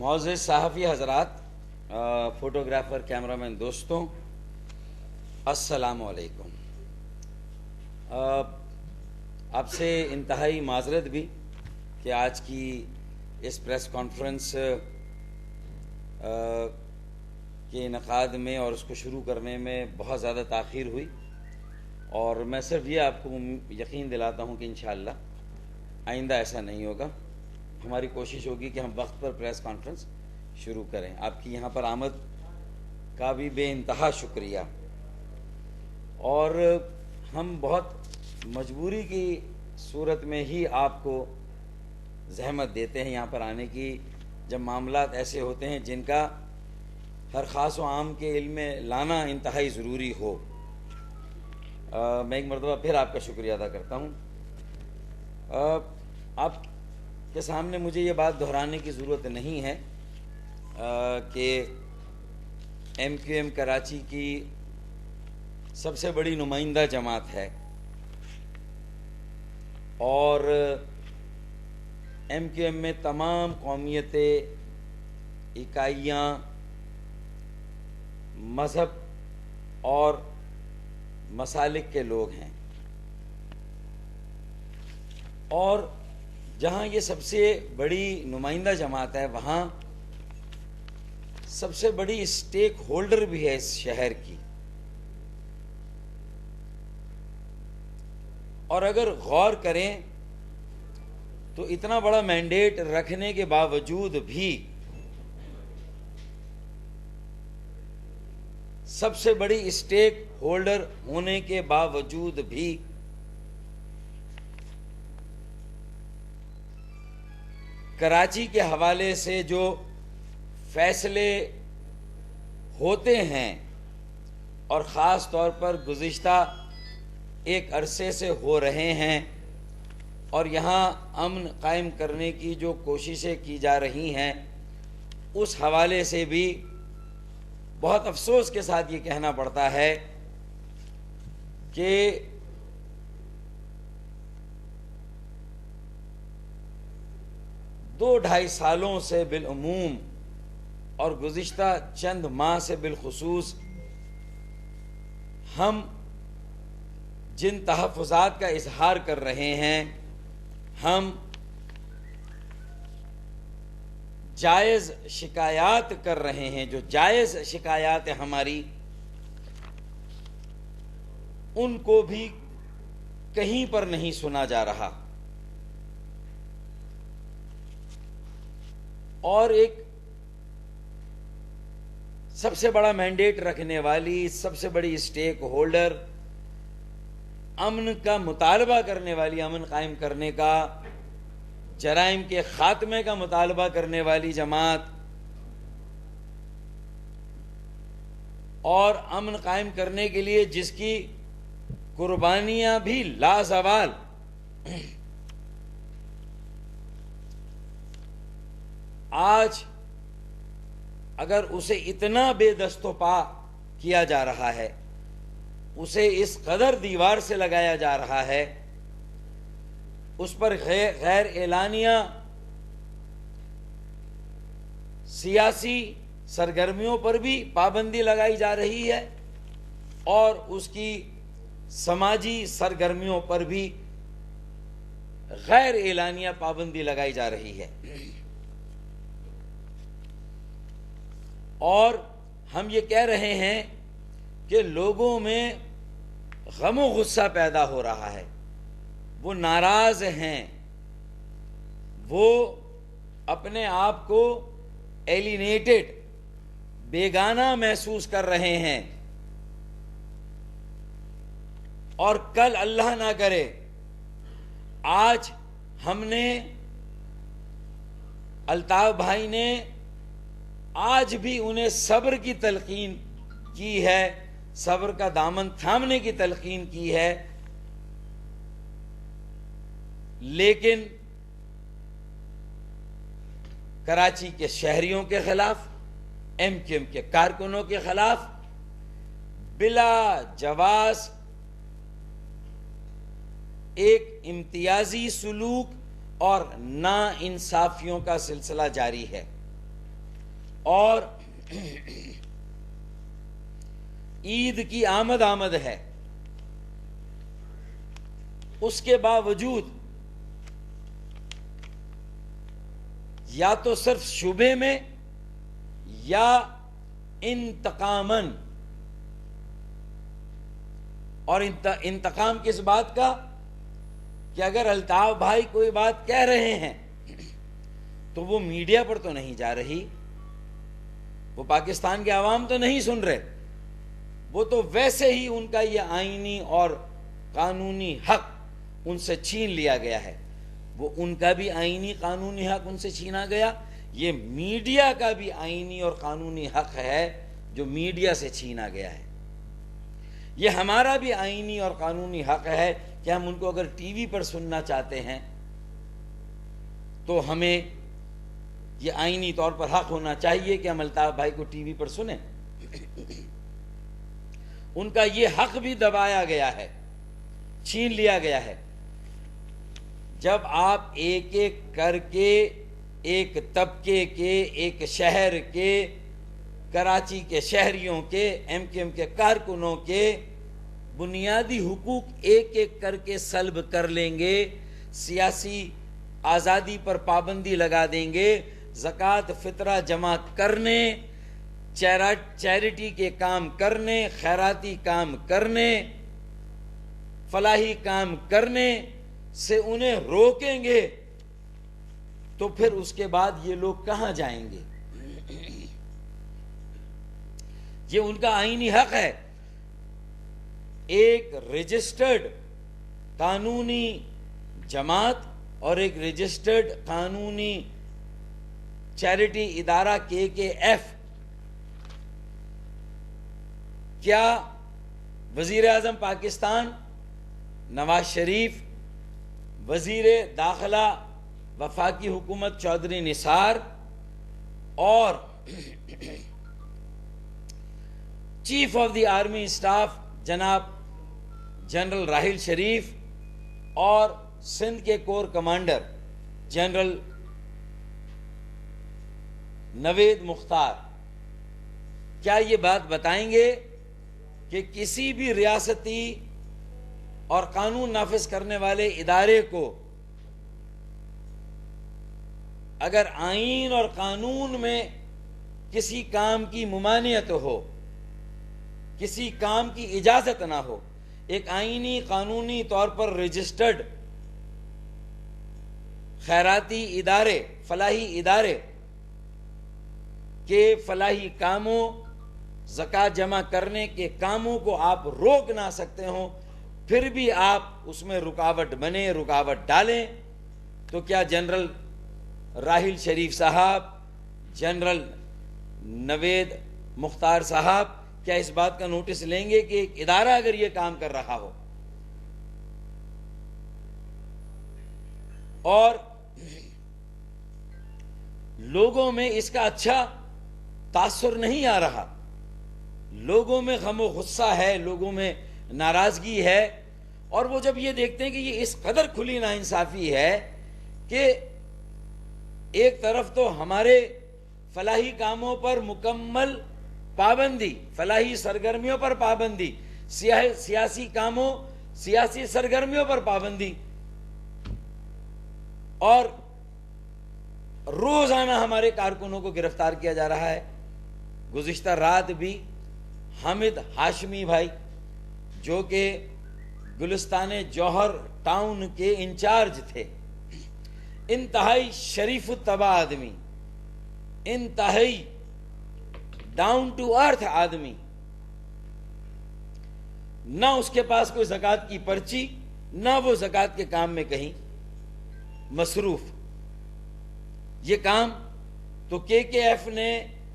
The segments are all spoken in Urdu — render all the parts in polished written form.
معزز صحافی حضرات، فوٹوگرافر، کیمرامین دوستوں، السلام علیکم۔ آپ سے انتہائی معذرت بھی کہ آج کی اس پریس کانفرنس کے انعقاد میں اور اس کو شروع کرنے میں بہت زیادہ تاخیر ہوئی، اور میں صرف یہ آپ کو یقین دلاتا ہوں کہ انشاءاللہ آئندہ ایسا نہیں ہوگا۔ ہماری کوشش ہوگی کہ ہم وقت پر پریس کانفرنس شروع کریں۔ آپ کی یہاں پر آمد کا بھی بے انتہا شکریہ، اور ہم بہت مجبوری کی صورت میں ہی آپ کو زحمت دیتے ہیں یہاں پر آنے کی، جب معاملات ایسے ہوتے ہیں جن کا ہر خاص و عام کے علم میں لانا انتہائی ضروری ہو۔ میں ایک مرتبہ پھر آپ کا شکریہ ادا کرتا ہوں۔ آپ کے سامنے مجھے یہ بات دہرانے کی ضرورت نہیں ہے کہ ایم کیو ایم کراچی کی سب سے بڑی نمائندہ جماعت ہے، اور ایم کیو ایم میں تمام قومیتیں، اکائیاں، مذہب اور مسالک کے لوگ ہیں، اور جہاں یہ سب سے بڑی نمائندہ جماعت ہے وہاں سب سے بڑی اسٹیک ہولڈر بھی ہے اس شہر کی۔ اور اگر غور کریں تو اتنا بڑا مینڈیٹ رکھنے کے باوجود بھی سب سے بڑی اسٹیک ہولڈر ہونے کے باوجود بھی کراچی کے حوالے سے جو فیصلے ہوتے ہیں، اور خاص طور پر گزشتہ ایک عرصے سے ہو رہے ہیں، اور یہاں امن قائم کرنے کی جو کوششیں کی جا رہی ہیں، اس حوالے سے بھی بہت افسوس کے ساتھ یہ کہنا پڑتا ہے کہ دو ڈھائی سالوں سے بالعموم اور گزشتہ چند ماہ سے بالخصوص ہم جن تحفظات کا اظہار کر رہے ہیں، ہم جائز شکایات کر رہے ہیں، جو جائز شکایات ہیں ہماری، ان کو بھی کہیں پر نہیں سنا جا رہا۔ اور ایک سب سے بڑا مینڈیٹ رکھنے والی، سب سے بڑی اسٹیک ہولڈر، امن کا مطالبہ کرنے والی، امن قائم کرنے کا، جرائم کے خاتمے کا مطالبہ کرنے والی جماعت، اور امن قائم کرنے کے لیے جس کی قربانیاں بھی لازوال، آج اگر اسے اتنا بے دست و پا کیا جا رہا ہے، اسے اس قدر دیوار سے لگایا جا رہا ہے، اس پر غیر اعلانیہ سیاسی سرگرمیوں پر بھی پابندی لگائی جا رہی ہے، اور اس کی سماجی سرگرمیوں پر بھی غیر اعلانیہ پابندی لگائی جا رہی ہے۔ اور ہم یہ کہہ رہے ہیں کہ لوگوں میں غم و غصہ پیدا ہو رہا ہے، وہ ناراض ہیں، وہ اپنے آپ کو ایلینیٹڈ، بیگانہ محسوس کر رہے ہیں، اور کل اللہ نہ کرے آج ہم نے، الطاف بھائی نے آج بھی انہیں صبر کی تلقین کی ہے، صبر کا دامن تھامنے کی تلقین کی ہے، لیکن کراچی کے شہریوں کے خلاف، ایم کیو ایم کے کارکنوں کے خلاف بلا جواز ایک امتیازی سلوک اور نا انصافیوں کا سلسلہ جاری ہے۔ اور عید کی آمد ہے، اس کے باوجود یا تو صرف شبے میں یا انتقاماً، اور انتقام کس بات کا کہ اگر الطاف بھائی کوئی بات کہہ رہے ہیں تو وہ میڈیا پر تو نہیں جا رہی، وہ پاکستان کے عوام تو نہیں سن رہے، وہ تو ویسے ہی ان کا یہ آئینی اور قانونی حق ان سے چھین لیا گیا ہے، وہ ان کا بھی آئینی قانونی حق ان سے چھینا گیا، یہ میڈیا کا بھی آئینی اور قانونی حق ہے جو میڈیا سے چھینا گیا ہے، یہ ہمارا بھی آئینی اور قانونی حق ہے کہ ہم ان کو اگر ٹی وی پر سننا چاہتے ہیں تو ہمیں یہ آئینی طور پر حق ہونا چاہیے کہ ہم الطاف بھائی کو ٹی وی پر سنیں۔ ان کا یہ حق بھی دبایا گیا ہے، چھین لیا گیا ہے۔ جب آپ ایک ایک کر کے ایک طبقے کے، ایک شہر کے، کراچی کے شہریوں کے، ایم کیو ایم کے کارکنوں کے بنیادی حقوق ایک ایک کر کے سلب کر لیں گے، سیاسی آزادی پر پابندی لگا دیں گے، زکوٰۃ فطرہ جمع کرنے، چیریٹی کے کام کرنے، خیراتی کام کرنے، فلاحی کام کرنے سے انہیں روکیں گے تو پھر اس کے بعد یہ لوگ کہاں جائیں گے؟ یہ ان کا آئینی حق ہے۔ ایک رجسٹرڈ قانونی جماعت اور ایک رجسٹرڈ قانونی چیریٹی ادارہ KKF، کیا وزیر اعظم پاکستان نواز شریف، وزیر داخلہ وفاقی حکومت چودھری نثار اور chief of the army staff جناب جنرل راحیل شریف اور سندھ کے کور کمانڈر جنرل نوید مختار، کیا یہ بات بتائیں گے کہ کسی بھی ریاستی اور قانون نافذ کرنے والے ادارے کو اگر آئین اور قانون میں کسی کام کی ممانعت ہو، کسی کام کی اجازت نہ ہو، ایک آئینی قانونی طور پر رجسٹرڈ خیراتی ادارے، فلاحی ادارے کے فلاحی کاموں، زکوٰۃ جمع کرنے کے کاموں کو آپ روک نہ سکتے ہوں، پھر بھی آپ اس میں رکاوٹ بنے، رکاوٹ ڈالیں، تو کیا جنرل راحیل شریف صاحب، جنرل نوید مختار صاحب کیا اس بات کا نوٹس لیں گے کہ ایک ادارہ اگر یہ کام کر رہا ہو اور لوگوں میں اس کا اچھا تاثر نہیں آ رہا، لوگوں میں غم و غصہ ہے، لوگوں میں ناراضگی ہے، اور وہ جب یہ دیکھتے ہیں کہ یہ اس قدر کھلی ناانصافی ہے کہ ایک طرف تو ہمارے فلاحی کاموں پر مکمل پابندی، فلاحی سرگرمیوں پر پابندی، سیاسی کاموں، سیاسی سرگرمیوں پر پابندی، اور روزانہ ہمارے کارکنوں کو گرفتار کیا جا رہا ہے۔ گزشتہ رات بھی حامد ہاشمی بھائی جو کہ گلستان جوہر ٹاؤن کے انچارج تھے، انتہائی شریف الطبع آدمی، انتہائی ڈاؤن ٹو ارتھ آدمی، نہ اس کے پاس کوئی زکوٰۃ کی پرچی، نہ وہ زکوٰۃ کے کام میں کہیں مصروف، یہ کام تو KKF نے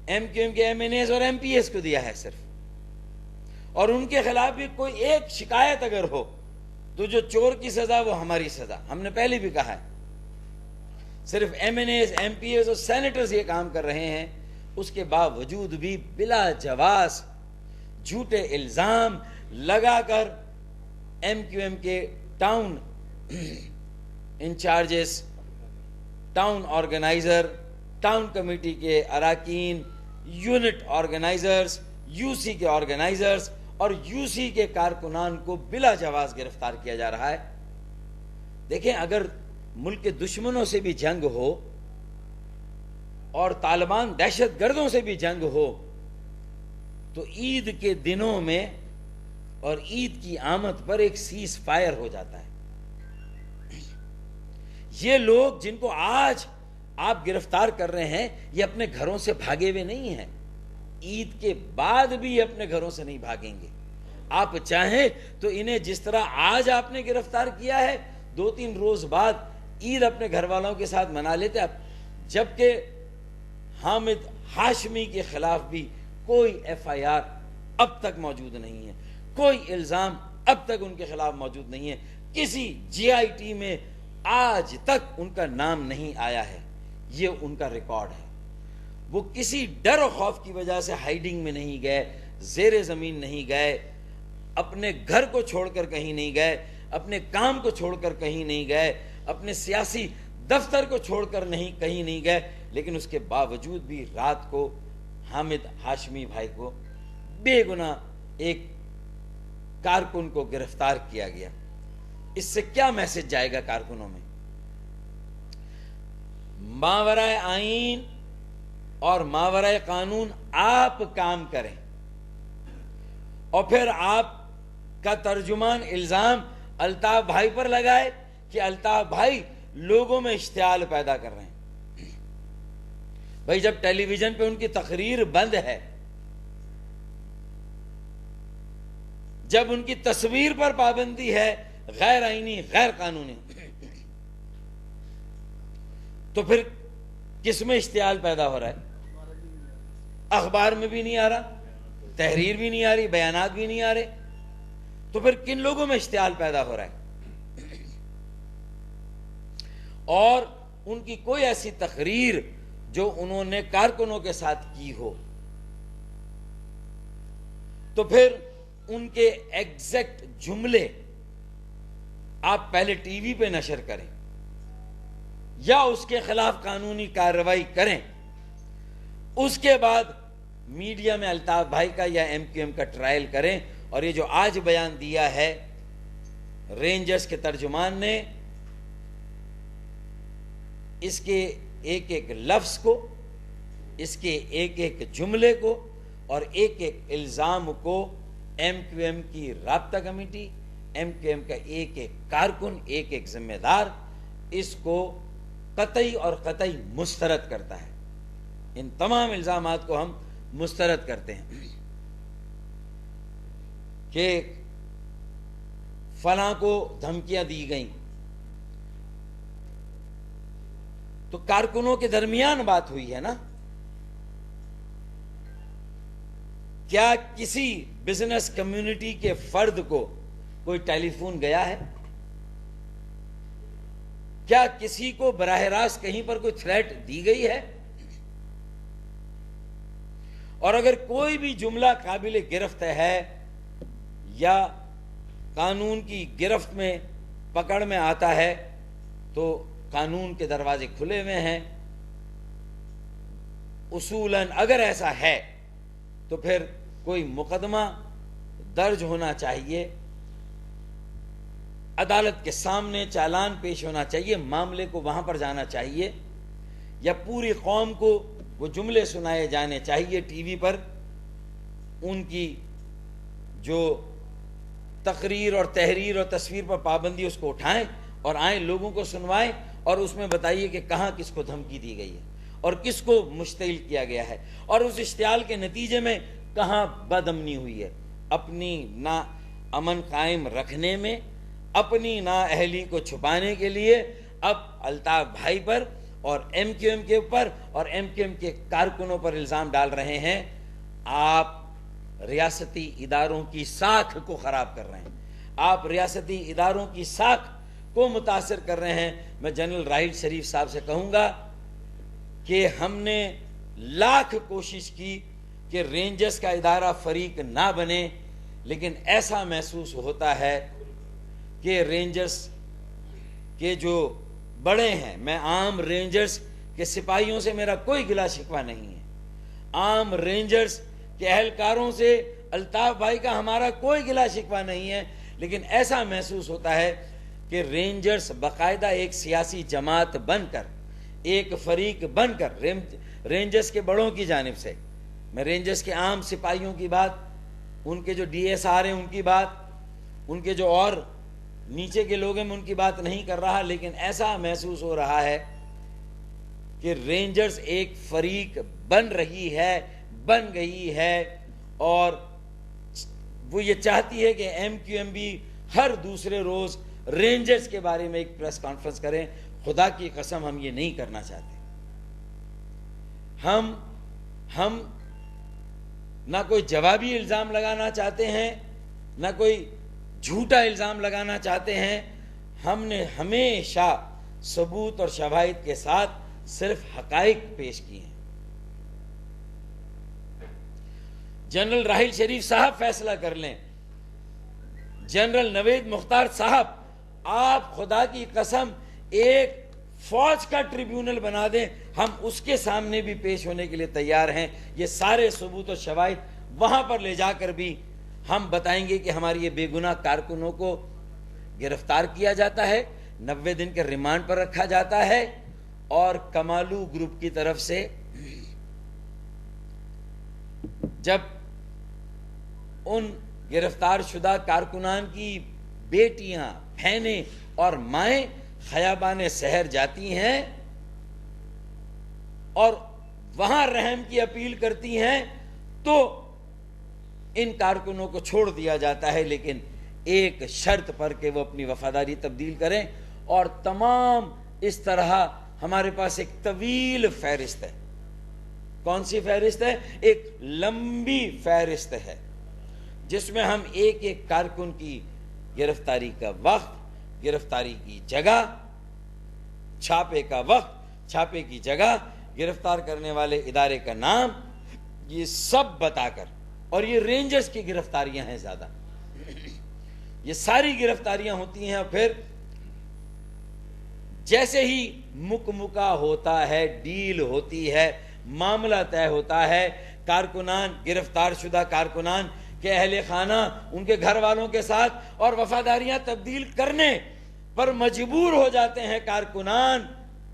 ایم کیو ایم کے MNAs اور MPs کو دیا ہے صرف، اور ان کے خلاف بھی کوئی ایک شکایت اگر ہو تو جو چور کی سزا وہ ہماری سزا، ہم نے پہلے بھی کہا ہے، صرف MNAs، MPs اور سینیٹرز یہ کام کر رہے ہیں، اس کے باوجود بھی بلا جواز جھوٹے الزام لگا کر MQM کے town incharges, town organiser, town committee کے اراکین، یونٹ آرگنائزرز، یو سی کے آرگنائزرز اور یو سی کے کارکنان کو بلا جواز گرفتار کیا جا رہا ہے۔ دیکھیں، اگر ملک کے دشمنوں سے بھی جنگ ہو اور طالبان دہشت گردوں سے بھی جنگ ہو تو عید کے دنوں میں اور عید کی آمد پر ایک سیز فائر ہو جاتا ہے۔ یہ لوگ جن کو آج آپ گرفتار کر رہے ہیں یہ اپنے گھروں سے بھاگے ہوئے نہیں ہیں، عید کے بعد بھی یہ اپنے گھروں سے نہیں بھاگیں گے۔ آپ چاہیں تو انہیں جس طرح آج آپ نے گرفتار کیا ہے 2-3 روز بعد عید اپنے گھر والوں کے ساتھ منا لیتے آپ، جبکہ حامد ہاشمی کے خلاف بھی کوئی ایف آئی آر اب تک موجود نہیں ہے، کوئی الزام اب تک ان کے خلاف موجود نہیں ہے، کسی جی آئی ٹی میں آج تک ان کا نام نہیں آیا ہے۔ یہ ان کا ریکارڈ ہے۔ وہ کسی ڈر و خوف کی وجہ سے ہائیڈنگ میں نہیں گئے، زیر زمین نہیں گئے، اپنے گھر کو چھوڑ کر کہیں نہیں گئے، اپنے کام کو چھوڑ کر کہیں نہیں گئے، اپنے سیاسی دفتر کو چھوڑ کر کہیں نہیں گئے، لیکن اس کے باوجود بھی رات کو حامد ہاشمی بھائی کو بے گناہ ایک کارکن کو گرفتار کیا گیا۔ اس سے کیا میسج جائے گا کارکنوں میں؟ ماورائے آئین اور ماورائے قانون آپ کام کریں، اور پھر آپ کا ترجمان الزام الطاف بھائی پر لگائے کہ الطاف بھائی لوگوں میں اشتعال پیدا کر رہے ہیں۔ بھائی جب ٹیلی ویژن پہ ان کی تقریر بند ہے، جب ان کی تصویر پر پابندی ہے غیر آئینی غیر قانونی، تو پھر کس میں اشتعال پیدا ہو رہا ہے؟ اخبار میں بھی نہیں آ رہا، تحریر بھی نہیں آ رہی، بیانات بھی نہیں آ رہے، تو پھر کن لوگوں میں اشتعال پیدا ہو رہا ہے؟ اور ان کی کوئی ایسی تقریر جو انہوں نے کارکنوں کے ساتھ کی ہو تو پھر ان کے ایگزیکٹ جملے آپ پہلے ٹی وی پہ نشر کریں یا اس کے خلاف قانونی کارروائی کریں، اس کے بعد میڈیا میں الطاف بھائی کا یا ایم کیو ایم کا ٹرائل کریں۔ اور یہ جو آج بیان دیا ہے رینجرز کے ترجمان نے، اس کے ایک ایک لفظ کو، اس کے ایک ایک جملے کو اور ایک ایک الزام کو ایم کیو ایم کی رابطہ کمیٹی، ایم کیو ایم کا ایک ایک کارکن، ایک ایک ذمہ دار اس کو قطعی اور قطعی مسترد کرتا ہے۔ ان تمام الزامات کو ہم مسترد کرتے ہیں کہ فلاں کو دھمکیاں دی گئیں، تو کارکنوں کے درمیان بات ہوئی ہے نا؟ کیا کسی بزنس کمیونٹی کے فرد کو کوئی ٹیلی فون گیا ہے؟ کیا کسی کو براہ راست کہیں پر کوئی تھریٹ دی گئی ہے؟ اور اگر کوئی بھی جملہ قابل گرفت ہے یا قانون کی گرفت میں پکڑ میں آتا ہے تو قانون کے دروازے کھلے ہوئے ہیں۔ اصولاً اگر ایسا ہے تو پھر کوئی مقدمہ درج ہونا چاہیے، عدالت کے سامنے چالان پیش ہونا چاہیے، معاملے کو وہاں پر جانا چاہیے، یا پوری قوم کو وہ جملے سنائے جانے چاہیے ٹی وی پر، ان کی جو تقریر اور تحریر اور تصویر پر پابندی اس کو اٹھائیں اور آئیں لوگوں کو سنوائیں اور اس میں بتائیے کہ کہاں کس کو دھمکی دی گئی ہے اور کس کو مشتعل کیا گیا ہے اور اس اشتعال کے نتیجے میں کہاں بد امنی ہوئی ہے۔ اپنی نا امن قائم رکھنے میں، اپنی نا اہلی کو چھپانے کے لیے اب الطاف بھائی پر اور ایم کیو ایم کے اوپر اور ایم کیو ایم کے کارکنوں پر الزام ڈال رہے ہیں۔ آپ ریاستی اداروں کی ساکھ کو خراب کر رہے ہیں، آپ ریاستی اداروں کی ساکھ کو متاثر کر رہے ہیں۔ میں جنرل راحیل شریف صاحب سے کہوں گا کہ ہم نے لاکھ کوشش کی کہ رینجرز کا ادارہ فریق نہ بنے، لیکن ایسا محسوس ہوتا ہے کہ رینجرز کے جو بڑے ہیں، میں عام رینجرز کے سپاہیوں سے میرا کوئی گلا شکوہ نہیں ہے، عام رینجرز کے اہلکاروں سے الطاف بھائی کا ہمارا کوئی گلہ شکوہ نہیں ہے، لیکن ایسا محسوس ہوتا ہے کہ رینجرز باقاعدہ ایک سیاسی جماعت بن کر، ایک فریق بن کر، رینجرز کے بڑوں کی جانب سے، میں رینجرز کے عام سپاہیوں کی بات، ان کے جو ڈی ایس آر ہیں ان کی بات، ان کے جو اور نیچے کے لوگ ہیں میں ان کی بات نہیں کر رہا، لیکن ایسا محسوس ہو رہا ہے کہ رینجرز ایک فریق بن رہی ہے، بن گئی ہے، اور وہ یہ چاہتی ہے کہ ایم کیو ایم بھی ہر دوسرے روز رینجرز کے بارے میں ایک پریس کانفرنس کریں۔ خدا کی قسم ہم یہ نہیں کرنا چاہتے۔ ہم نہ کوئی جوابی الزام لگانا چاہتے ہیں، نہ کوئی جھوٹا الزام لگانا چاہتے ہیں۔ ہم نے ہمیشہ ثبوت اور شواہد کے ساتھ صرف حقائق پیش کیے ہیں۔ جنرل راحیل شریف صاحب فیصلہ کر لیں، جنرل نوید مختار صاحب، آپ خدا کی قسم ایک فوج کا ٹریبیونل بنا دیں، ہم اس کے سامنے بھی پیش ہونے کے لیے تیار ہیں۔ یہ سارے ثبوت و شواہد وہاں پر لے جا کر بھی ہم بتائیں گے کہ ہماری یہ بے گناہ کارکنوں کو گرفتار کیا جاتا ہے، 90 دن کے ریمانڈ پر رکھا جاتا ہے، اور کمالو گروپ کی طرف سے جب ان گرفتار شدہ کارکنان کی بیٹیاں، بہنیں اور مائیں خیابان شہر جاتی ہیں اور وہاں رحم کی اپیل کرتی ہیں، تو ان کارکنوں کو چھوڑ دیا جاتا ہے، لیکن ایک شرط پر کہ وہ اپنی وفاداری تبدیل کریں۔ اور تمام اس طرح ہمارے پاس ایک طویل فہرست ہے۔ کون سی فہرست ہے؟ ایک لمبی فہرست ہے جس میں ہم ایک ایک کارکن کی گرفتاری کا وقت، گرفتاری کی جگہ، چھاپے کا وقت، چھاپے کی جگہ، گرفتار کرنے والے ادارے کا نام، یہ سب بتا کر، اور یہ رینجرز کی گرفتاریاں ہیں زیادہ، یہ ساری گرفتاریاں ہوتی ہیں، اور پھر جیسے ہی مکمکا ہوتا ہے، ڈیل ہوتی ہے، معاملہ طے ہوتا ہے، کارکنان، گرفتار شدہ کارکنان کے اہل خانہ ان کے گھر والوں کے ساتھ اور وفاداریاں تبدیل کرنے پر مجبور ہو جاتے ہیں کارکنان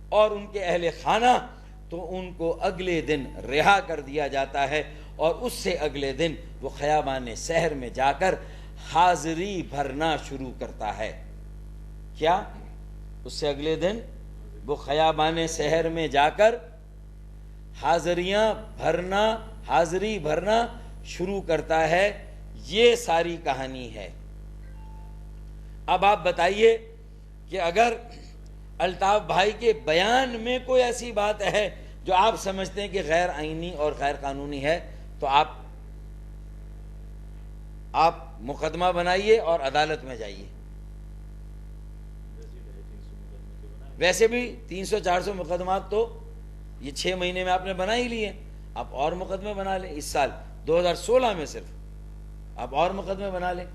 اور ان کے اہل خانہ، تو ان کو اگلے دن رہا کر دیا جاتا ہے، اور اس سے اگلے دن وہ خیابان شہر میں جا کر حاضری بھرنا شروع کرتا ہے۔ کیا؟ اس سے اگلے دن وہ خیابان شہر میں جا کر حاضریاں بھرنا، حاضری بھرنا شروع کرتا ہے۔ یہ ساری کہانی ہے۔ اب آپ بتائیے کہ اگر الطاف بھائی کے بیان میں کوئی ایسی بات ہے جو آپ سمجھتے ہیں کہ غیر آئینی اور غیر قانونی ہے، تو آپ مقدمہ بنائیے اور عدالت میں جائیے۔ ویسے بھی 300-400 مقدمات تو یہ 6 مہینے میں آپ نے بنا ہی لیے، آپ اور مقدمے بنا لیں۔ اس سال 2016 میں صرف آپ اور مقدمے بنا لیں۔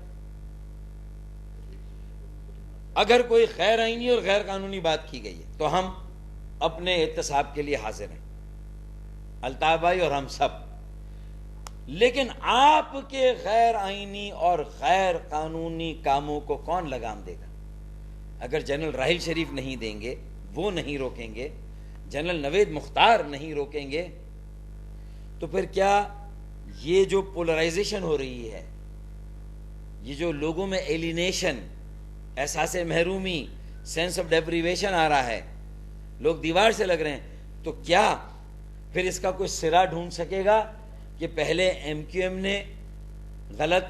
اگر کوئی غیر آئینی اور غیر قانونی بات کی گئی ہے تو ہم اپنے احتساب کے لیے حاضر ہیں، الطاف بھائی اور ہم سب۔ لیکن آپ کے غیر آئینی اور غیر قانونی کاموں کو کون لگام دے گا؟ اگر جنرل راحیل شریف نہیں دیں گے، وہ نہیں روکیں گے، جنرل نوید مختار نہیں روکیں گے، تو پھر کیا یہ جو پولرائزیشن ہو رہی ہے، یہ جو لوگوں میں ایلینیشن، احساس محرومی، سینس آف ڈیپریویشن آ رہا ہے، لوگ دیوار سے لگ رہے ہیں، تو کیا پھر اس کا کوئی سرا ڈھونڈ سکے گا کہ پہلے ایم کیو ایم نے غلط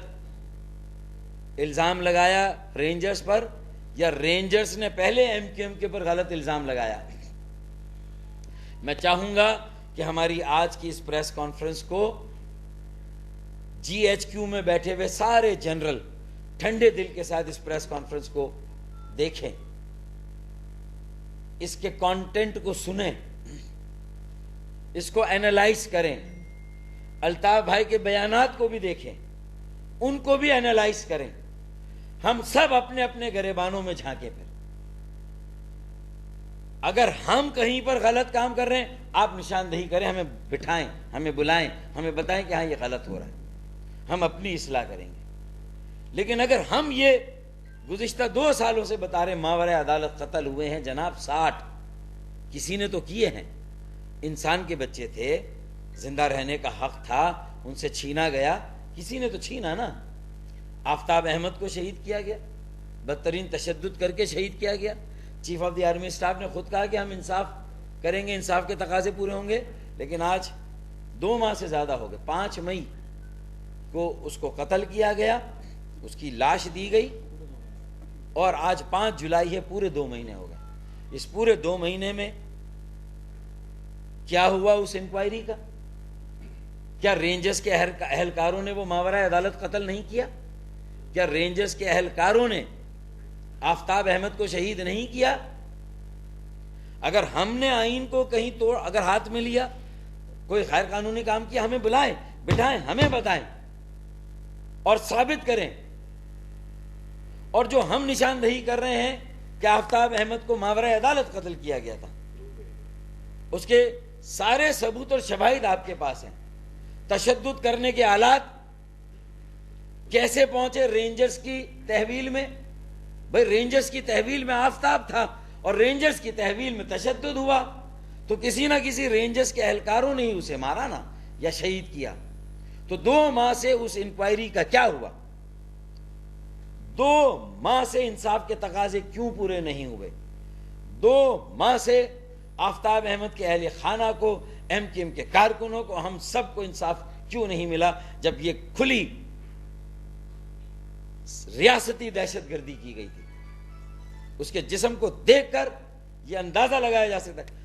الزام لگایا رینجرز پر، یا رینجرز نے پہلے ایم کیو ایم کے پر غلط الزام لگایا؟ میں چاہوں گا کہ ہماری آج کی اس پریس کانفرنس کو جی ایچ کیو میں بیٹھے ہوئے سارے جنرل ٹھنڈے دل کے ساتھ اس پریس کانفرنس کو دیکھیں، اس کے کانٹینٹ کو سنیں، اس کو اینالائز کریں، الطاف بھائی کے بیانات کو بھی دیکھیں، ان کو بھی اینالائز کریں، ہم سب اپنے اپنے گریبانوں میں جھانکیں۔ پھر اگر ہم کہیں پر غلط کام کر رہے ہیں آپ نشاندہی کریں, ہمیں بٹھائیں, ہمیں بلائیں, ہمیں بتائیں کہ ہاں یہ غلط ہو رہا ہے, ہم اپنی اصلاح کریں گے. لیکن اگر ہم یہ گزشتہ 2 سالوں سے بتا رہے ماورائے عدالت قتل ہوئے ہیں جناب 60, کسی نے تو کیے ہیں, انسان کے بچے تھے, زندہ رہنے کا حق تھا, ان سے چھینا گیا, کسی نے تو چھینا نا. آفتاب احمد کو شہید کیا گیا, بدترین تشدد کر کے شہید کیا گیا. Chief of the army staff نے خود کہا کہ ہم انصاف کریں گے, انصاف کے تقاضے پورے ہوں گے. لیکن آج 2 ماہ سے زیادہ ہو گئے, 5 مئی کو اس کو قتل کیا گیا, اس کی لاش دی گئی, اور آج 5 جولائی ہے, پورے 2 مہینے ہو گئے. اس پورے 2 مہینے میں کیا ہوا اس انکوائری کا؟ کیا رینجرز کے اہلکاروں نے وہ ماورائے عدالت قتل نہیں کیا؟ کیا رینجرز کے اہلکاروں نے آفتاب احمد کو شہید نہیں کیا؟ اگر ہم نے آئین کو کہیں توڑ, اگر ہاتھ میں لیا, کوئی غیر قانونی کام کیا, ہمیں بلائیں, بٹھائیں, ہمیں بتائیں اور ثابت کریں. اور جو ہم نشاندہی کر رہے ہیں کہ آفتاب احمد کو ماورائے عدالت قتل کیا گیا تھا, اس کے سارے ثبوت اور شواہد آپ کے پاس ہیں. تشدد کرنے کے آلات کیسے پہنچے رینجرز کی تحویل میں؟ بھئی رینجرز کی تحویل میں آفتاب تھا اور رینجرز کی تحویل میں تشدد ہوا, تو کسی نہ کسی رینجرز کے اہلکاروں نے ہی اسے مارا نا, یا شہید کیا. تو 2 ماہ سے اس انکوائری کا کیا ہوا؟ 2 ماہ سے انصاف کے تقاضے کیوں پورے نہیں ہوئے؟ 2 ماہ سے آفتاب احمد کے اہل خانہ کو, ایم کیو ایم کے کارکنوں کو, ہم سب کو انصاف کیوں نہیں ملا جب یہ کھلی ریاستی دہشت گردی کی گئی تھی؟ اس کے جسم کو دیکھ کر یہ اندازہ لگایا جا سکتا ہے.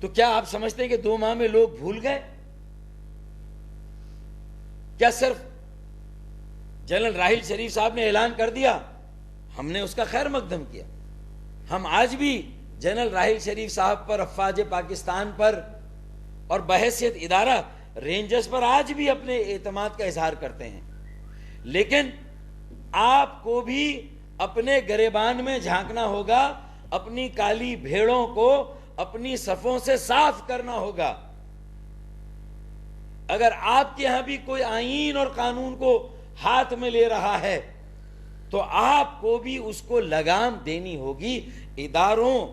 تو کیا آپ سمجھتے ہیں کہ 2 ماہ میں لوگ بھول گئے؟ کیا صرف جنرل راحیل شریف صاحب نے اعلان کر دیا, ہم نے اس کا خیر مقدم کیا. ہم آج بھی جنرل راحیل شریف صاحب پر, افواج پاکستان پر اور بحیثیت ادارہ رینجرز پر آج بھی اپنے اعتماد کا اظہار کرتے ہیں. لیکن آپ کو بھی اپنے گریبان میں جھانکنا ہوگا, اپنی کالی بھیڑوں کو اپنی صفوں سے صاف کرنا ہوگا. اگر آپ کے ہاں بھی کوئی آئین اور قانون کو ہاتھ میں لے رہا ہے تو آپ کو بھی اس کو لگام دینی ہوگی, اداروں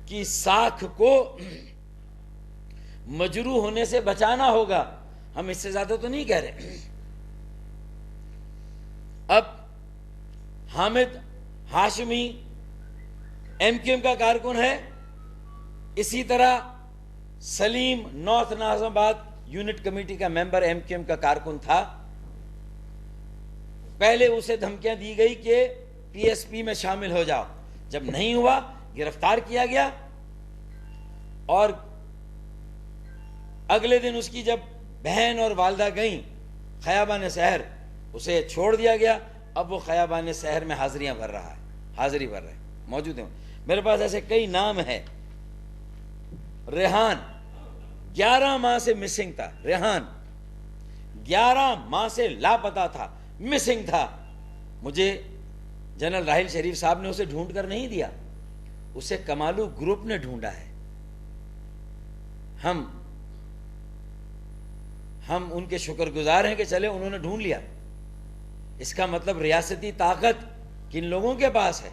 کی ساکھ کو مجروح ہونے سے بچانا ہوگا. ہم اس سے زیادہ تو نہیں کہہ رہے. اب Hamid Hashmi M Q M کا کارکن ہے, اسی طرح سلیم نارتھ ناظم آباد یونٹ کمیٹی کا ممبر ایم کیو ایم کا کارکن تھا. پہلے اسے دھمکیاں دی گئی کہ پی ایس پی میں شامل ہو جاؤ, جب نہیں ہوا گرفتار کیا گیا, اور اگلے دن اس کی جب بہن اور والدہ گئیں خیابان سحر, اسے چھوڑ دیا گیا. اب وہ خیابان سحر میں حاضریاں بھر رہا ہے, حاضری بھر رہے موجود ہیں. میرے پاس ایسے کئی نام ہیں. ریحان 11 ماہ سے مسنگ تھا, ریحان 11 ماہ سے لاپتہ تھا, مسنگ تھا. مجھے جنرل راحیل شریف صاحب نے اسے ڈھونڈ کر نہیں دیا, اسے کمالو گروپ نے ڈھونڈا ہے. ہم ان کے شکر گزار ہیں کہ چلے انہوں نے ڈھونڈ لیا. اس کا مطلب ریاستی طاقت کن لوگوں کے پاس ہے؟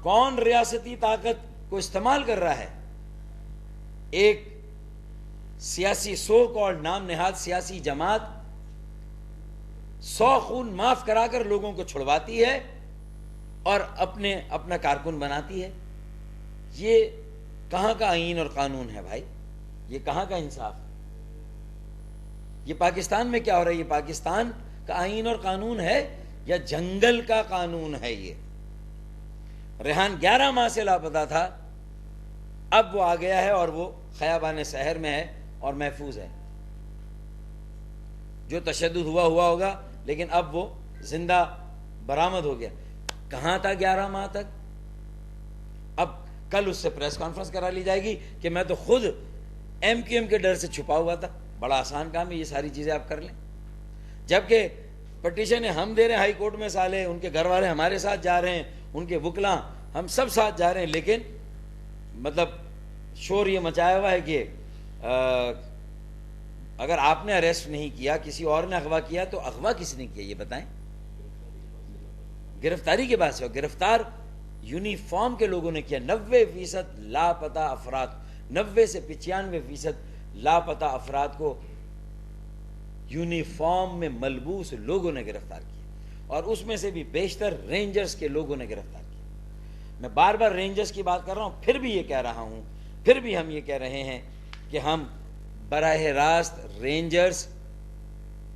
کون ریاستی طاقت کو استعمال کر رہا ہے؟ ایک سیاسی سو کالڈ نام نہاد سیاسی جماعت 100 خون معاف کرا کر لوگوں کو چھڑواتی ہے اور اپنا کارکن بناتی ہے. یہ کہاں کا آئین اور قانون ہے بھائی؟ یہ کہاں کا انصاف؟ یہ پاکستان میں کیا ہو رہا ہے؟ یہ پاکستان کا آئین اور قانون ہے یا جنگل کا قانون ہے؟ یہ ریحان 11 ماہ سے لاپتہ تھا, اب وہ آ گیا ہے اور وہ خیابان سحر میں ہے اور محفوظ ہے. جو تشدد ہوا ہوگا, لیکن اب وہ زندہ برآمد ہو گیا. کہاں تھا 11 ماہ تک؟ اب کل اس سے پریس کانفرنس کرا لی جائے گی کہ میں تو خود ایم کیو ایم کے ڈر سے چھپا ہوا تھا. بڑا آسان کام ہے, یہ ساری چیزیں آپ کر لیں. جبکہ پٹیشن ہم دے رہے ہیں ہائی کورٹ میں, سالے ان کے گھر والے ہمارے ساتھ جا رہے ہیں, ان کے وکلاء ہم سب ساتھ جا رہے ہیں، لیکن مطلب شور یہ مچایا ہوا ہے کہ اگر آپ نے اریسٹ نہیں کیا، کسی اور نے اغوا کیا، تو اغوا کس نے کیا یہ بتائیں؟ گرفتاری کے بات سے گرفتار یونیفارم کے لوگوں نے کیا. 90% لاپتہ افراد، 90 سے 95% لاپتہ افراد کو یونیفارم میں ملبوس لوگوں نے گرفتار کیا، اور اس میں سے بھی بیشتر رینجرز کے لوگوں نے گرفتار کیا. میں بار بار رینجرز کی بات کر رہا ہوں، پھر بھی یہ کہہ رہا ہوں، پھر بھی ہم یہ کہہ رہے ہیں کہ ہم براہ راست رینجرز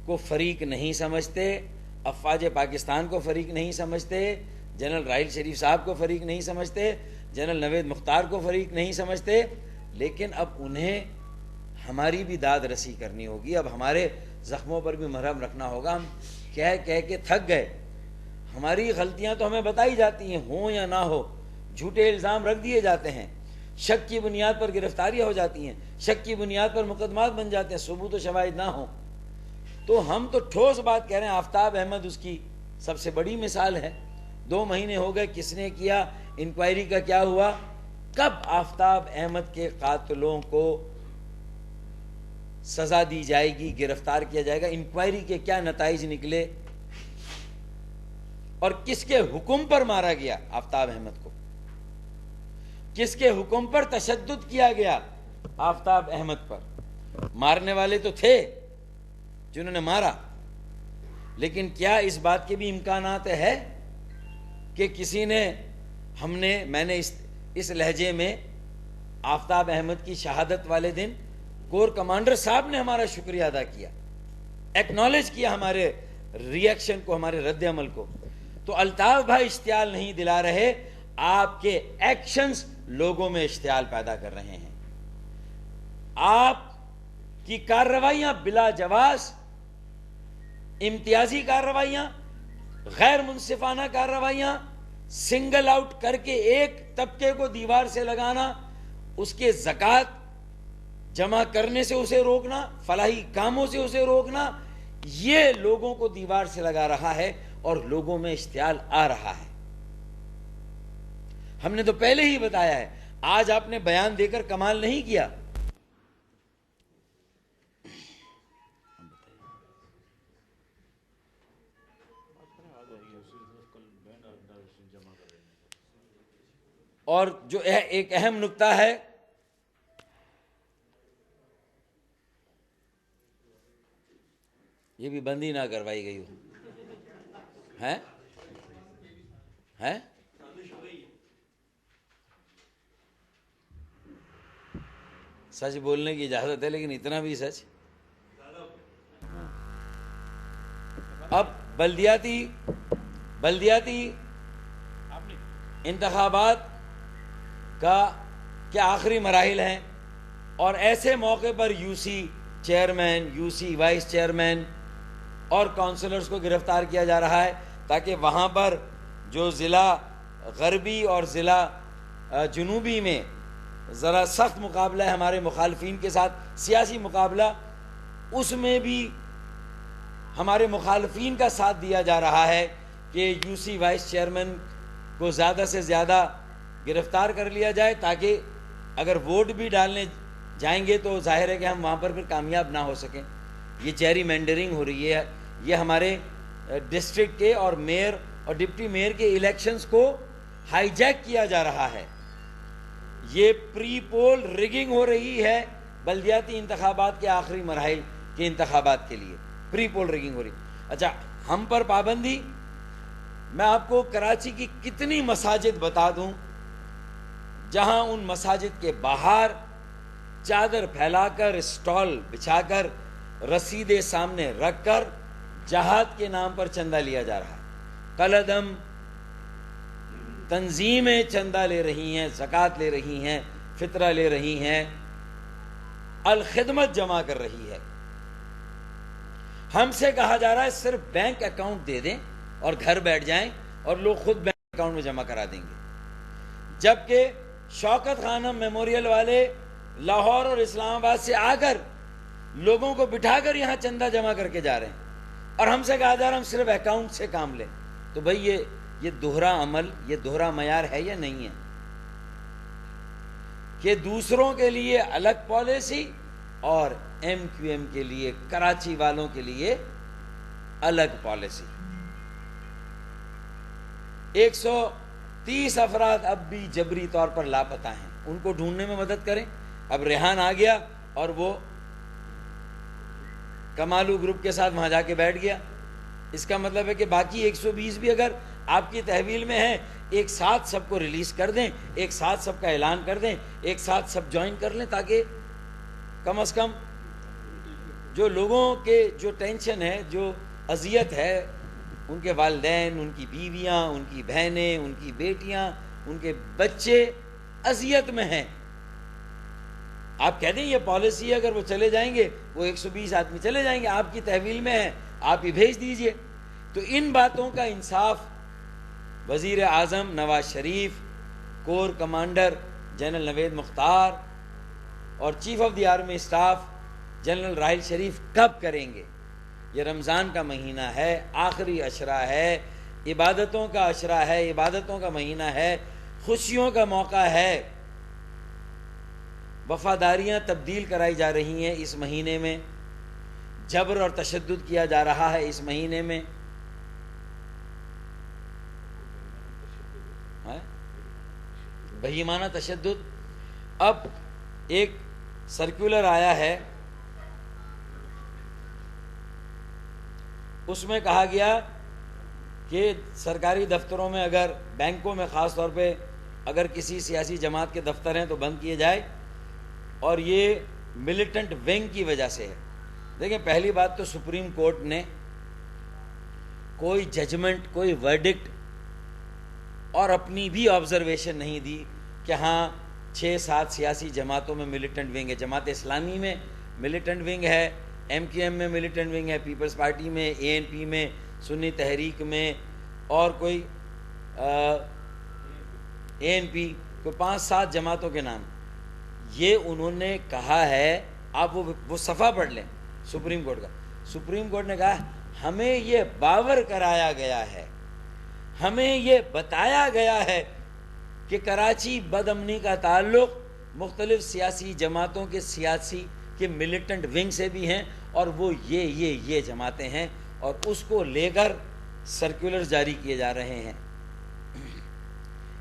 کو فریق نہیں سمجھتے، افواج پاکستان کو فریق نہیں سمجھتے، جنرل راحیل شریف صاحب کو فریق نہیں سمجھتے، جنرل نوید مختار کو فریق نہیں سمجھتے، لیکن اب انہیں ہماری بھی داد رسی کرنی ہوگی، اب ہمارے زخموں پر بھی مرہم رکھنا ہوگا. ہم کہہ کے تھک گئے. ہماری غلطیاں تو ہمیں بتائی جاتی ہیں، ہوں یا نہ ہو، جھوٹے الزام رکھ دیے جاتے ہیں، شک کی بنیاد پر گرفتاریاں ہو جاتی ہیں، شک کی بنیاد پر مقدمات بن جاتے ہیں، ثبوت و شواہد نہ ہوں. تو ہم تو ٹھوس بات کہہ رہے ہیں. آفتاب احمد اس کی سب سے بڑی مثال ہے. 2 مہینے ہو گئے، کس نے کیا؟ انکوائری کا کیا ہوا؟ کب آفتاب احمد کے قاتلوں کو سزا دی جائے گی، گرفتار کیا جائے گا؟ انکوائری کے کیا نتائج نکلے؟ اور کس کے حکم پر مارا گیا آفتاب احمد کو؟ کس کے حکم پر تشدد کیا گیا آفتاب احمد پر؟ مارنے والے تو تھے جنہوں نے مارا، لیکن کیا اس بات کے بھی امکانات ہے کہ کسی نے میں نے اس لہجے میں آفتاب احمد کی شہادت والے دن کور کمانڈر صاحب نے ہمارا شکریہ ادا کیا، ایکنالج کیا ہمارے ری ایکشن کو، ہمارے رد عمل کو. تو الطاف بھائی اشتعال نہیں دلا رہے، آپ کے ایکشنز لوگوں میں اشتعال پیدا کر رہے ہیں. آپ کی کارروائیاں بلا جواز، امتیازی کارروائیاں، غیر منصفانہ کارروائیاں، سنگل آؤٹ کر کے ایک طبقے کو دیوار سے لگانا، اس کے زکوٰۃ جمع کرنے سے اسے روکنا، فلاحی کاموں سے اسے روکنا، یہ لوگوں کو دیوار سے لگا رہا ہے اور لوگوں میں اشتعال آ رہا ہے. ہم نے تو پہلے ہی بتایا ہے. آج آپ نے بیان دے کر کمال نہیں کیا. اور جو ایک اہم نکتہ ہے، یہ بھی بندی نہ کروائی گئی ہو ہے سچ بولنے کی اجازت ہے، لیکن اتنا بھی سچ. اب بلدیاتی انتخابات کا کیا آخری مراحل ہیں، اور ایسے موقع پر U C chairman, U C vice chairman اور کونسلرز کو گرفتار کیا جا رہا ہے، تاکہ وہاں پر جو ضلع غربی اور ضلع جنوبی میں ذرا سخت مقابلہ ہے ہمارے مخالفین کے ساتھ، سیاسی مقابلہ، اس میں بھی ہمارے مخالفین کا ساتھ دیا جا رہا ہے کہ یو سی وائس چیئرمین کو زیادہ سے زیادہ گرفتار کر لیا جائے، تاکہ اگر ووٹ بھی ڈالنے جائیں گے تو ظاہر ہے کہ ہم وہاں پر پھر کامیاب نہ ہو سکیں. یہ جیری مینڈرنگ ہو رہی ہے، یہ ہمارے ڈسٹرکٹ کے اور میئر اور ڈپٹی میئر کے الیکشنز کو ہائی جیک کیا جا رہا ہے. یہ پری پول ریگنگ ہو رہی ہے بلدیاتی انتخابات کے آخری مراحل کے انتخابات کے لیے، پری پول ریگنگ ہو رہی. اچھا، ہم پر پابندی، میں آپ کو کراچی کی کتنی مساجد بتا دوں جہاں ان مساجد کے باہر چادر پھیلا کر، اسٹال بچھا کر، رسیدیں سامنے رکھ کر جہاد کے نام پر چندہ لیا جا رہا ہے. قلعدم تنظیمیں چندہ لے رہی ہیں، زکوٰۃ لے رہی ہیں، فطرہ لے رہی ہیں، الخدمت جمع کر رہی ہے. ہم سے کہا جا رہا ہے صرف بینک اکاؤنٹ دے دیں اور گھر بیٹھ جائیں اور لوگ خود بینک اکاؤنٹ میں جمع کرا دیں گے، جبکہ شوکت خانم میموریل والے لاہور اور اسلام آباد سے آ کر لوگوں کو بٹھا کر یہاں چندہ جمع کر کے جا رہے ہیں، اور ہم سے کہا جا رہا ہے ہم صرف اکاؤنٹ سے کام لیں. تو بھئی یہ دوہرا عمل، یہ دوہرا معیار ہے یا نہیں ہے؟ کہ دوسروں کے لیے الگ پالیسی اور ایم کیو ایم کے لیے، کراچی والوں کے لیے الگ پالیسی۔ 130 افراد اب بھی جبری طور پر لاپتہ ہیں، ان کو ڈھونڈنے میں مدد کریں۔ اب ریحان آ گیا اور وہ کمالو گروپ کے ساتھ وہاں جا کے بیٹھ گیا، اس کا مطلب ہے کہ باقی 120 بھی اگر آپ کی تحویل میں ہیں، ایک ساتھ سب کو ریلیز کر دیں، ایک ساتھ سب کا اعلان کر دیں، ایک ساتھ سب جوائن کر لیں، تاکہ کم از کم جو لوگوں کے جو ٹینشن ہے، جو اذیت ہے، ان کے والدین، ان کی بیویاں، ان کی بہنیں، ان کی بیٹیاں، ان کے بچے اذیت میں ہیں۔ آپ کہہ دیں یہ پالیسی ہے، اگر وہ چلے جائیں گے، وہ 120 آدمی چلے جائیں گے، آپ کی تحویل میں ہیں، آپ ہی بھیج دیجئے۔ تو ان باتوں کا انصاف وزیر اعظم Nawaz Sharif, corps commander general Naveed Mukhtar اور chief of the army staff general Raheel Sharif کب کریں گے؟ یہ رمضان کا مہینہ ہے، آخری عشرہ ہے، عبادتوں کا عشرہ ہے، عبادتوں کا مہینہ ہے، خوشیوں کا موقع ہے، وفاداریاں تبدیل کرائی جا رہی ہیں اس مہینے میں، جبر اور تشدد کیا جا رہا ہے اس مہینے میں۔ بہیمانہ تشدد۔ اب ایک سرکولر آیا ہے، اس میں کہا گیا کہ سرکاری دفتروں میں، اگر بینکوں میں خاص طور پہ اگر کسی سیاسی جماعت کے دفتر ہیں تو بند کیے جائے، اور یہ ملیٹنٹ ونگ کی وجہ سے ہے۔ دیکھیں، پہلی بات تو سپریم کورٹ نے کوئی ججمنٹ، کوئی ورڈکٹ اور اپنی بھی آبزرویشن نہیں دی کہ ہاں 6-7 سیاسی جماعتوں میں ملیٹنٹ ونگ ہے۔ جماعت اسلامی میں ملیٹنٹ ونگ ہے، ایم کیو ایم میں ملیٹنٹ ونگ ہے، پیپلز پارٹی میں، اے این پی میں، سنی تحریک میں، اور کوئی اے این پی، کوئی 5-7 جماعتوں کے نام۔ یہ انہوں نے کہا ہے، آپ وہ صفحہ پڑھ لیں سپریم کورٹ کا۔ سپریم کورٹ نے کہا ہمیں یہ باور کرایا گیا ہے، ہمیں یہ بتایا گیا ہے کہ کراچی بد امنی کا تعلق مختلف سیاسی جماعتوں کے سیاسی کے ملیٹنٹ ونگ سے بھی ہیں، اور وہ یہ جماعتیں ہیں، اور اس کو لے کر سرکولرز جاری کیے جا رہے ہیں۔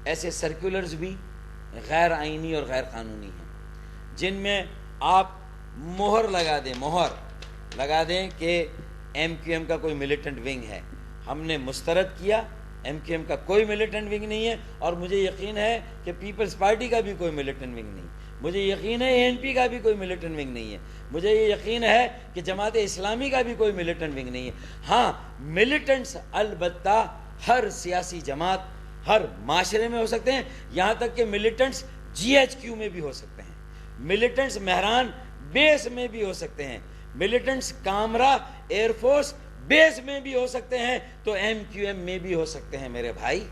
ایسے سرکولرز بھی غیر آئینی اور غیر قانونی ہیں، جن میں آپ مہر لگا دیں کہ ایم کیو ایم کا کوئی ملیٹنٹ ونگ ہے۔ ہم نے مسترد کیا، ایم کیو ایم کا کوئی ملیٹنٹ ونگ نہیں ہے، اور مجھے یقین ہے کہ پیپلز پارٹی کا بھی کوئی ملیٹنٹ ونگ نہیں، مجھے یقین ہے اے این پی کا بھی کوئی ملیٹنٹ ونگ نہیں ہے، مجھے یہ یقین ہے کہ جماعت اسلامی کا بھی کوئی ملیٹنٹ ونگ نہیں ہے۔ ہاں، ملیٹنٹس البتہ ہر سیاسی جماعت، ہر معاشرے میں ہو سکتے ہیں، یہاں تک کہ ملیٹنٹس جی ایچ کیو میں بھی ہو سکتے ہیں، ملیٹنٹس مہران بیس میں بھی ہو سکتے ہیں، ملیٹنٹس کامرا ایئر فورس بیس میں بھی ہو سکتے ہیں، تو ایم کیو ایم میں بھی ہو سکتے ہیں۔ میرے بھائی،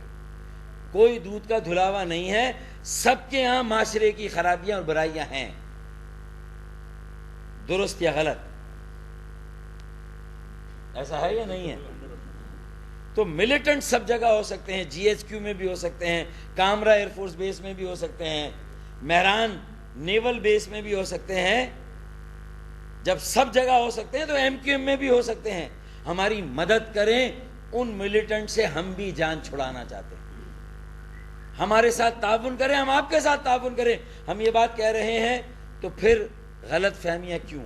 کوئی دودھ کا دھلاوا نہیں ہے، سب کے ہاں معاشرے کی خرابیاں اور برائیاں ہیں، درست یا غلط، ایسا ہے یا نہیں ہے؟ تو ملیٹنٹ سب جگہ ہو سکتے ہیں، جی ایچ کیو میں بھی ہو سکتے ہیں، کامرا ایئر فورس بیس میں بھی ہو سکتے ہیں، مہران نیول بیس میں بھی ہو سکتے ہیں۔ جب سب جگہ ہو سکتے ہیں تو ایم کیو ایم میں بھی ہو سکتے ہیں۔ ہماری مدد کریں، ان ملیٹنٹ سے ہم بھی جان چھڑانا چاہتے ہیں، ہمارے ساتھ تعاون کریں، ہم آپ کے ساتھ تعاون کریں۔ ہم یہ بات کہہ رہے ہیں تو پھر غلط فہمیاں کیوں؟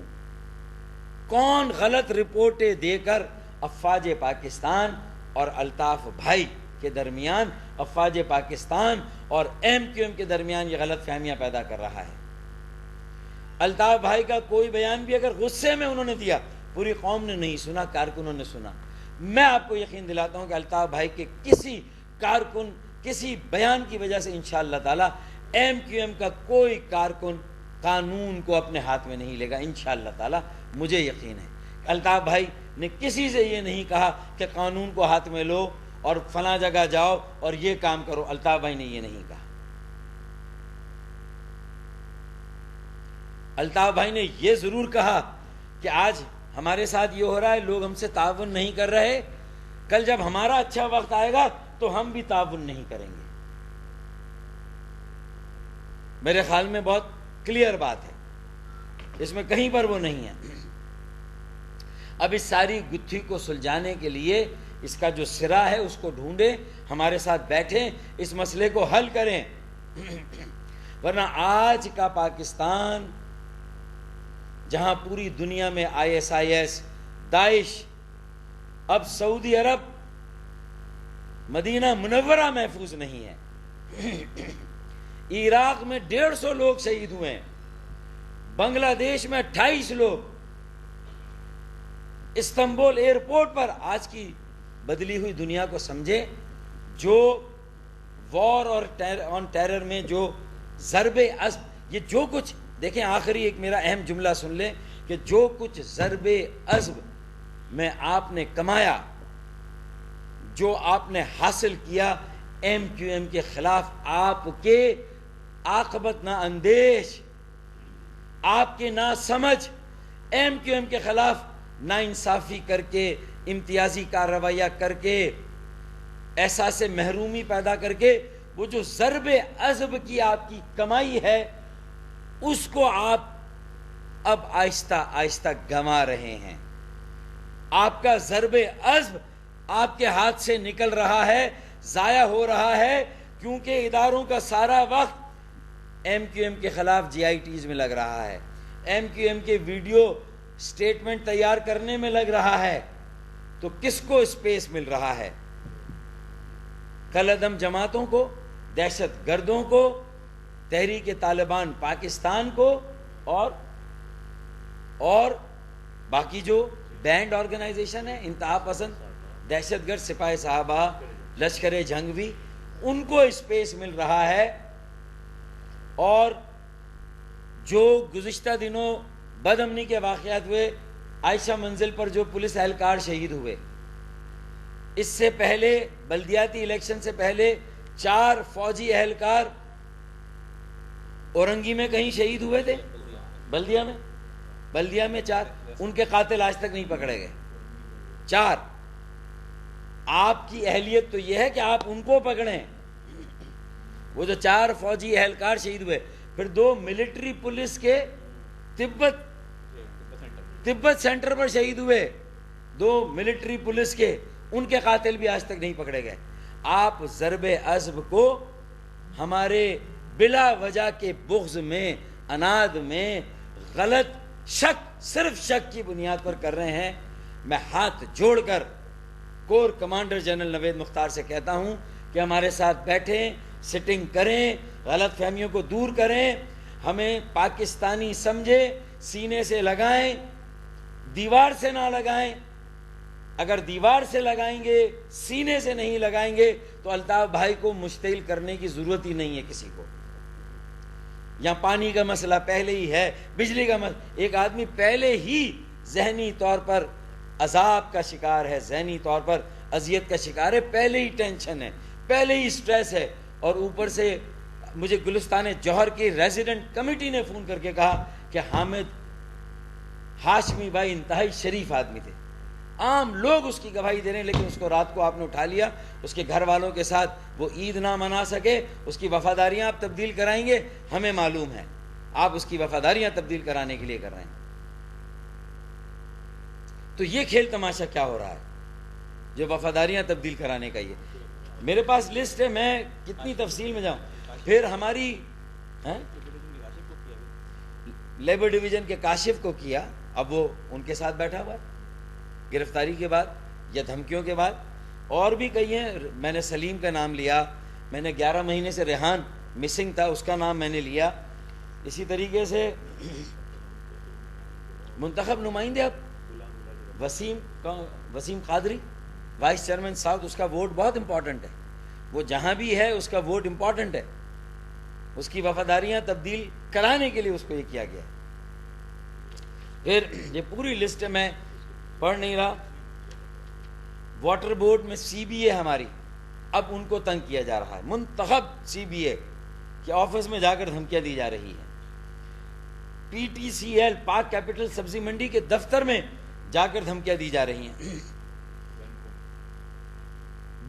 کون غلط رپورٹیں دے کر افواج پاکستان اور الطاف بھائی کے درمیان، افواج پاکستان اور ایم کیو ایم کے درمیان یہ غلط فہمیاں پیدا کر رہا ہے؟ الطاف بھائی کا کوئی بیان بھی اگر غصے میں انہوں نے دیا، پوری قوم نے نہیں سنا، کارکنوں نے سنا۔ میں آپ کو یقین دلاتا ہوں کہ الطاف بھائی کے کسی کارکن، کسی بیان کی وجہ سے انشاءاللہ تعالی ایم کیو ایم کا کوئی کارکن قانون کو اپنے ہاتھ میں نہیں لے گا، انشاءاللہ تعالی مجھے یقین ہے۔ الطاف بھائی نے کسی سے یہ نہیں کہا کہ قانون کو ہاتھ میں لو اور فلاں جگہ جاؤ اور یہ کام کرو، الطاف بھائی نے یہ نہیں کہا۔ الطاف بھائی نے یہ ضرور کہا کہ آج ہمارے ساتھ یہ ہو رہا ہے، لوگ ہم سے تعاون نہیں کر رہے، کل جب ہمارا اچھا وقت آئے گا تو ہم بھی تعاون نہیں کریں گے. میرے خیال میں بہت کلیئر بات ہے, اس میں کہیں پر وہ نہیں ہے. اب اس ساری گتھی کو سلجھانے کے لیے اس کا جو سرا ہے اس کو ڈھونڈیں, ہمارے ساتھ بیٹھیں, اس مسئلے کو حل کریں. ورنہ آج کا پاکستان, جہاں پوری دنیا میں ISIS, داعش, اب سعودی عرب, مدینہ منورہ محفوظ نہیں ہے. عراق میں 150 لوگ شہید ہوئے ہیں, بنگلہ دیش میں 28 لوگ, استنبول ایئرپورٹ پر. آج کی بدلی ہوئی دنیا کو سمجھے, جو وار اور آن ٹیرر میں جو ضرب عزم, یہ جو کچھ دیکھیں, آخری ایک میرا اہم جملہ سن لیں کہ جو کچھ ضرب عزم میں آپ نے کمایا, جو آپ نے حاصل کیا MQM کے خلاف, آپ کے عاقبت نا اندیش, آپ کے نا سمجھ, MQM کے خلاف نا انصافی کر کے, امتیازی کارروائیاں کر کے, احساس محرومی پیدا کر کے, وہ جو ضرب عزم کی آپ کی کمائی ہے اس کو آپ اب آہستہ آہستہ گنوا رہے ہیں. آپ کا ضرب عزم آپ کے ہاتھ سے نکل رہا ہے, ضائع ہو رہا ہے, کیونکہ اداروں کا سارا وقت MQM کے خلاف GITs میں لگ رہا ہے, MQM کے ویڈیو سٹیٹمنٹ تیار کرنے میں لگ رہا ہے. تو کس کو اسپیس مل رہا ہے؟ کالعدم جماعتوں کو, دہشت گردوں کو, تحریک طالبان پاکستان کو, اور باقی جو بینڈ آرگنائزیشن ہے, انتہا پسند, دہشت گرد, سپاہی صحابہ, لشکر جنگوی, ان کو اسپیس مل رہا ہے. اور جو گزشتہ دنوں بد امنی کے واقعات ہوئے, عائشہ منزل پر جو پولیس اہلکار شہید ہوئے, اس سے پہلے بلدیاتی الیکشن سے پہلے 4 فوجی اہلکار اورنگی میں کہیں شہید ہوئے تھے, بلدیا میں 4, ان کے قاتل آج تک نہیں پکڑے گئے. 4. آپ کی اہلیت تو یہ ہے کہ آپ ان کو پکڑیں, وہ جو 4 فوجی اہلکار شہید ہوئے. پھر 2 ملٹری پولیس کے تبت سینٹر پر شہید ہوئے, 2 ملٹری پولیس کے, ان کے قاتل بھی آج تک نہیں پکڑے گئے. آپ ضرب عزم کو ہمارے بلا وجہ کے بغض میں, اناد میں, غلط شک, صرف شک کی بنیاد پر کر رہے ہیں. میں ہاتھ جوڑ کر کور کمانڈر جنرل نوید مختار سے کہتا ہوں کہ ہمارے ساتھ بیٹھیں, سٹنگ کریں, غلط فہمیوں کو دور کریں, ہمیں پاکستانی سمجھے, سینے سے لگائیں, دیوار سے نہ لگائیں. اگر دیوار سے لگائیں گے, سینے سے نہیں لگائیں گے, تو الطاف بھائی کو مشتعل کرنے کی ضرورت ہی نہیں ہے کسی کو. یہاں پانی کا مسئلہ پہلے ہی ہے, بجلی کا مسئلہ, ایک آدمی پہلے ہی ذہنی طور پر عذاب کا شکار ہے, ذہنی طور پر اذیت کا شکار ہے, پہلے ہی ٹینشن ہے, پہلے ہی سٹریس ہے. اور اوپر سے مجھے گلستان جوہر کی ریزیڈنٹ کمیٹی نے فون کر کے کہا کہ حامد ہاشمی بھائی انتہائی شریف آدمی تھے, عام لوگ اس کی گواہی دے رہے ہیں, لیکن اس کو رات کو آپ نے اٹھا لیا, اس کے گھر والوں کے ساتھ وہ عید نہ منا سکے, اس کی وفاداریاں آپ تبدیل کرائیں گے, ہمیں معلوم ہے آپ اس کی وفاداریاں تبدیل کرانے کے لیے کر رہے ہیں. تو یہ کھیل تماشا کیا ہو رہا ہے جو وفاداریاں تبدیل کرانے کا؟ یہ میرے پاس لسٹ ہے, میں کتنی تفصیل میں جاؤں. پھر ہماری لیبر ڈویژن کے کاشف کو کیا, اب وہ ان کے ساتھ بیٹھا ہوا ہے گرفتاری کے بعد یا دھمکیوں کے بعد. اور بھی کئی ہیں, میں نے سلیم کا نام لیا, میں نے 11 مہینے سے ریحان مسنگ تھا, اس کا نام میں نے لیا. اسی طریقے سے منتخب نمائندے اب Waseem Qadri, vice chairman south, اس کا ووٹ بہت امپورٹنٹ ہے, وہ جہاں بھی ہے اس کا ووٹ امپورٹنٹ ہے, اس کی وفاداریاں تبدیل کرانے کے لیے اس کو یہ کیا گیا. پھر یہ پوری لسٹ میں پڑھ نہیں رہا. واٹر بورڈ میں CBA ہماری, اب ان کو تنگ کیا جا رہا ہے, منتخب CBA کے آفس میں جا کر دھمکیاں دی جا رہی ہیں. PTCL پاک کیپٹل سبزی منڈی کے دفتر میں جا کر دھمکیاں دی جا رہی ہیں.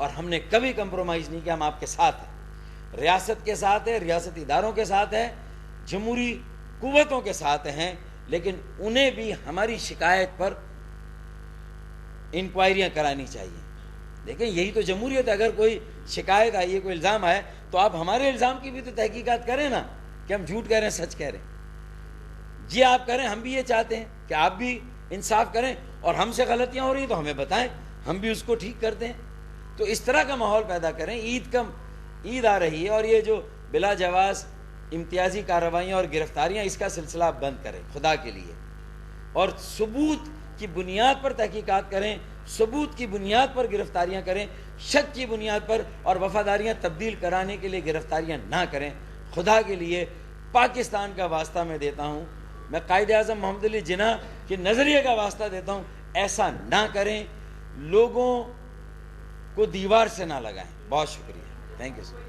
اور ہم نے کبھی کمپرومائز نہیں کیا. ہم آپ کے ساتھ ہیں, ریاست کے ساتھ ہیں, ریاستی اداروں کے ساتھ ہیں, جمہوری قوتوں کے ساتھ ہیں, لیکن انہیں بھی ہماری شکایت پر انکوائریاں کرانی چاہیے. دیکھیں یہی تو جمہوریت ہے. اگر کوئی شکایت آئی ہے, کوئی الزام آئے, تو آپ ہمارے الزام کی بھی تو تحقیقات کریں نا, کہ ہم جھوٹ کہہ رہے ہیں سچ کہہ رہے ہیں. جی آپ کریں, ہم بھی یہ چاہتے ہیں کہ آپ بھی انصاف کریں, اور ہم سے غلطیاں ہو رہی ہیں تو ہمیں بتائیں, ہم بھی اس کو ٹھیک کرتے ہیں. تو اس طرح کا ماحول پیدا کریں. عید آ رہی ہے, اور یہ جو بلا جواز امتیازی کارروائیاں اور گرفتاریاں, اس کا سلسلہ آپ بند کریں خدا کے لیے, اور ثبوت کی بنیاد پر تحقیقات کریں, ثبوت کی بنیاد پر گرفتاریاں کریں, شک کی بنیاد پر اور وفاداریاں تبدیل کرانے کے لیے گرفتاریاں نہ کریں. خدا کے لیے پاکستان کا واسطہ میں دیتا ہوں, میں قائد اعظم محمد علی جناح کے نظریے کا واسطہ دیتا ہوں, ایسا نہ کریں, لوگوں کو دیوار سے نہ لگائیں. بہت شکریہ, تھینک یو سر.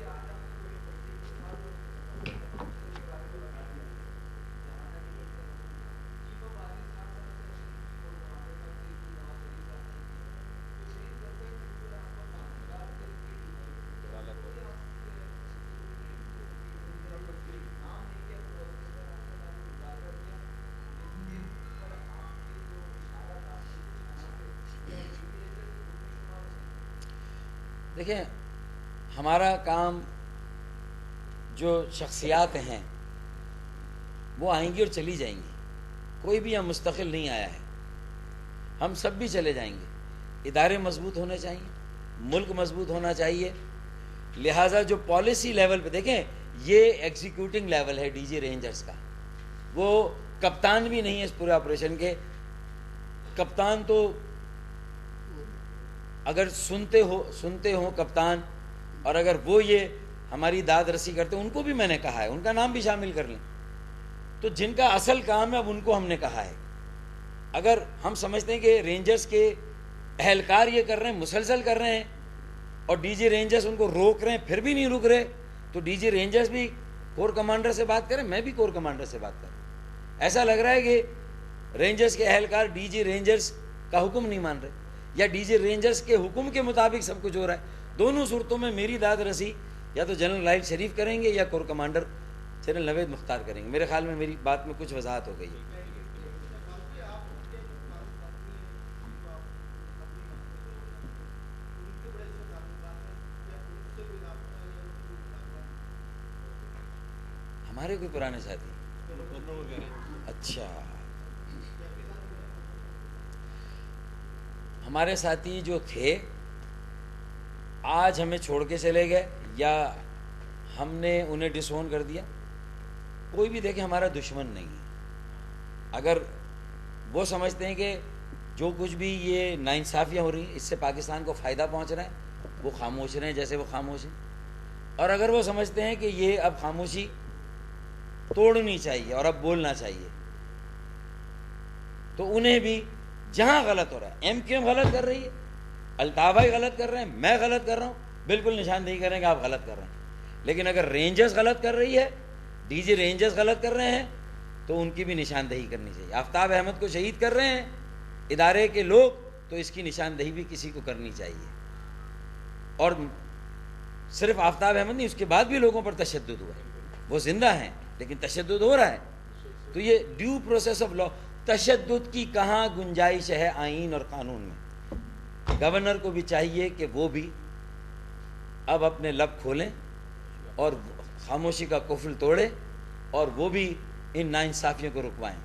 دیکھیں ہمارا کام, جو شخصیات ہیں وہ آئیں گی اور چلی جائیں گی, کوئی بھی یہاں مستقل نہیں آیا ہے, ہم سب بھی چلے جائیں گے. ادارے مضبوط ہونے چاہیے, ملک مضبوط ہونا چاہیے. لہٰذا جو پالیسی لیول پہ, دیکھیں یہ ایگزیکیوٹنگ لیول ہے ڈی جی رینجرز کا, وہ کپتان بھی نہیں ہے اس پورے آپریشن کے. کپتان تو اگر سنتے ہو کپتان, اور اگر وہ یہ ہماری داد رسی کرتے, ان کو بھی میں نے کہا ہے, ان کا نام بھی شامل کر لیں. تو جن کا اصل کام ہے اب ان کو ہم نے کہا ہے. اگر ہم سمجھتے ہیں کہ رینجرز کے اہلکار یہ کر رہے ہیں, مسلسل کر رہے ہیں, اور ڈی جی رینجرز ان کو روک رہے ہیں پھر بھی نہیں رک رہے, تو ڈی جی رینجرز بھی کور کمانڈر سے بات کریں, میں بھی کور کمانڈر سے بات کروں. ایسا لگ رہا ہے کہ رینجرز کے اہلکار ڈی جی رینجرز کا حکم نہیں مان رہے, یا ڈی جی رینجرز کے حکم کے مطابق سب کچھ ہو رہا ہے. دونوں صورتوں میں میری داد رسی یا تو جنرل راحیل شریف کریں گے یا کور کمانڈر جنرل نوید مختار کریں گے. میرے خیال میں میری بات میں کچھ وضاحت ہو گئی ہے. ہمارے کوئی پرانے ساتھی, اچھا, ہمارے ساتھی جو تھے آج ہمیں چھوڑ کے چلے گئے, یا ہم نے انہیں ڈس اون کر دیا. کوئی بھی دیکھیں ہمارا دشمن نہیں ہے. اگر وہ سمجھتے ہیں کہ جو کچھ بھی یہ ناانصافیاں ہو رہی ہیں اس سے پاکستان کو فائدہ پہنچ رہا ہے, وہ خاموش رہیں جیسے وہ خاموش ہیں. اور اگر وہ سمجھتے ہیں کہ یہ اب خاموشی توڑنی چاہیے اور اب بولنا چاہیے, تو انہیں بھی جہاں غلط ہو رہا ہے, ایم کیو ایم غلط کر رہی ہے, الطاف بھائی غلط کر رہے ہیں, میں غلط کر رہا ہوں, بالکل نشاندہی کریں کہ آپ غلط کر رہے ہیں. لیکن اگر رینجرز غلط کر رہی ہے, ڈی جی رینجرز غلط کر رہے ہیں, تو ان کی بھی نشاندہی کرنی چاہیے. آفتاب احمد کو شہید کر رہے ہیں ادارے کے لوگ, تو اس کی نشاندہی بھی کسی کو کرنی چاہیے. اور صرف آفتاب احمد نہیں, اس کے بعد بھی لوگوں پر تشدد ہوا ہے, وہ زندہ ہیں لیکن تشدد ہو رہا ہے. تو یہ ڈیو پروسیس آف لا, تشدد کی کہاں گنجائش ہے آئین اور قانون میں. گورنر کو بھی چاہیے کہ وہ بھی اب اپنے لب کھولیں اور خاموشی کا قفل توڑے, اور وہ بھی ان ناانصافیوں کو رکوائیں.